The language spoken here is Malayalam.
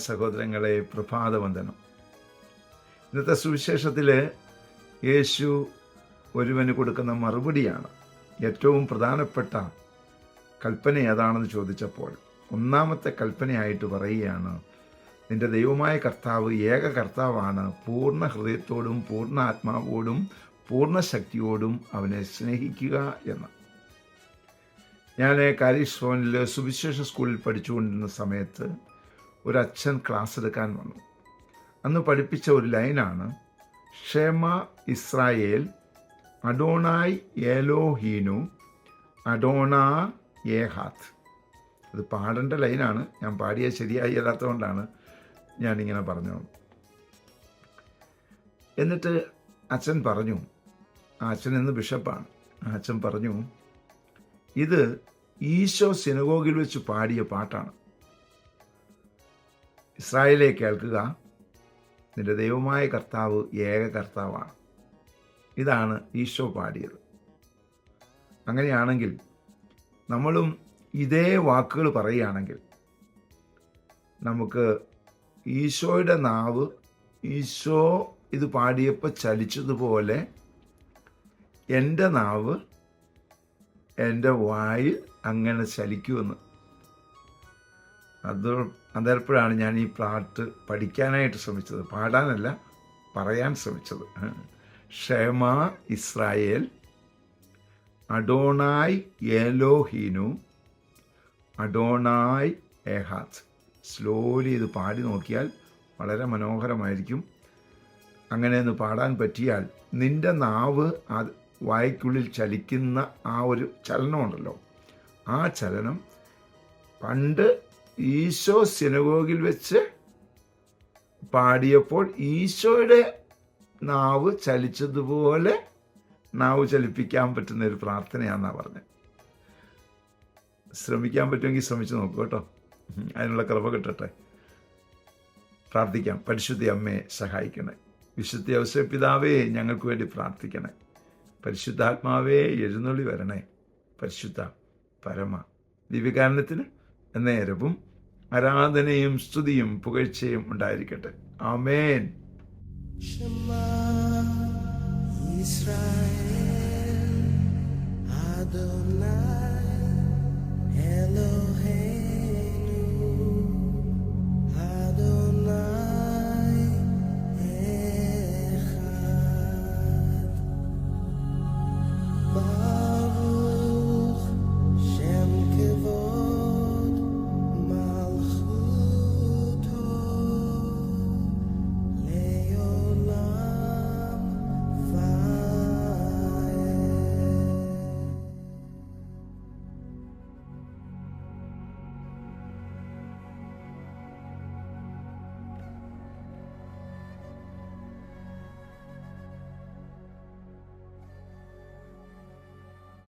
സഹോദരങ്ങളെ, പ്രഭാതവന്ദനം. ഇന്നത്തെ സുവിശേഷത്തിൽ യേശു ഒരുവന് കൊടുക്കുന്ന മറുപടിയാണ്. ഏറ്റവും പ്രധാനപ്പെട്ട കൽപ്പന ഏതാണെന്ന് ചോദിച്ചപ്പോൾ ഒന്നാമത്തെ കൽപ്പനയായിട്ട് പറയുകയാണ്, നിന്റെ ദൈവമായ കർത്താവ് ഏക കർത്താവാണ്, പൂർണ്ണ ഹൃദയത്തോടും പൂർണ്ണ ആത്മാവോടും പൂർണ്ണ ശക്തിയോടും അവനെ സ്നേഹിക്കുക എന്ന്. ഞാൻ കാരിസ്ഫോനിൽ സുവിശേഷ സ്കൂളിൽ പഠിച്ചുകൊണ്ടിരുന്ന സമയത്ത് ഒരച്ഛൻ ക്ലാസ് എടുക്കാൻ വന്നു. അന്ന് പഠിപ്പിച്ച ഒരു ലൈനാണ്, ഷേമ ഇസ്രായേൽ അഡോണായ് ഏലോഹീനു അഡോണ ഏഹാത്ത്. അത് പാടേണ്ട ലൈനാണ്, ഞാൻ പാടിയത് ശരിയായി അല്ലാത്തതുകൊണ്ടാണ് ഞാനിങ്ങനെ പറഞ്ഞത്. എന്നിട്ട് അച്ഛൻ പറഞ്ഞു, ആ അച്ഛൻ ഇന്ന് ബിഷപ്പാണ്, ആ അച്ഛൻ പറഞ്ഞു, ഇത് ഈശോ സിനഗോഗിൽ വെച്ച് പാടിയ പാട്ടാണ്. ഇസ്രായേലെ കേൾക്കുക, നിന്റെ ദൈവമായ കർത്താവ് ഏക കർത്താവാണ്. ഇതാണ് ഈശോ പാടിയത്. അങ്ങനെയാണെങ്കിൽ നമ്മളും ഇതേ വാക്കുകൾ പറയുകയാണെങ്കിൽ നമുക്ക് ഈശോയുടെ നാവ് ഈശോ ഇത് പാടിയപ്പോൾ ചലിച്ചതുപോലെ എൻ്റെ നാവ് എൻ്റെ വായിൽ അങ്ങനെ ചലിക്കുമെന്ന്. അതേപ്പോഴാണ് ഞാൻ ഈ പാട്ട് പഠിക്കാനായിട്ട് ശ്രമിച്ചത്, പാടാനല്ല, പറയാൻ ശ്രമിച്ചത്. ഷേമ ഇസ്രായേൽ അഡോണായ് ഏലോഹീനു അഡോണായ് ഏഹാത്ത്. സ്ലോലി ഇത് പാടി നോക്കിയാൽ വളരെ മനോഹരമായിരിക്കും. അങ്ങനെ ഒന്ന് പാടാൻ പറ്റിയാൽ നിൻ്റെ നാവ് വായ്ക്കുള്ളിൽ ചലിക്കുന്ന ആ ഒരു ചലനമുണ്ടല്ലോ, ആ ചലനം പണ്ട് ഈശോ സിനഗോഗിൽ വെച്ച് പാടിയപ്പോൾ ഈശോയുടെ നാവ് ചലിച്ചതുപോലെ നാവ് ചലിപ്പിക്കാൻ പറ്റുന്ന ഒരു പ്രാർത്ഥനയാണെന്നാണ് പറഞ്ഞത്. ശ്രമിക്കാൻ പറ്റുമെങ്കിൽ ശ്രമിച്ചു നോക്കൂ കേട്ടോ, അതിനുള്ള കൃപ കിട്ടട്ടെ. പ്രാർത്ഥിക്കാം. പരിശുദ്ധ അമ്മയെ സഹായിക്കണേ. വിശുദ്ധ ഔസേപ്പ് പിതാവേ, ഞങ്ങൾക്ക് വേണ്ടി പ്രാർത്ഥിക്കണേ. പരിശുദ്ധാത്മാവേ, എഴുന്നള്ളി വരണേ. പരിശുദ്ധ പരമ ദിവ്യകാരണത്തിന് നേരവും ആരാധനയും സ്തുതിയും പുകഴ്ചയും ഉണ്ടായിരിക്കട്ടെ. ആമേൻ. Israel Adonai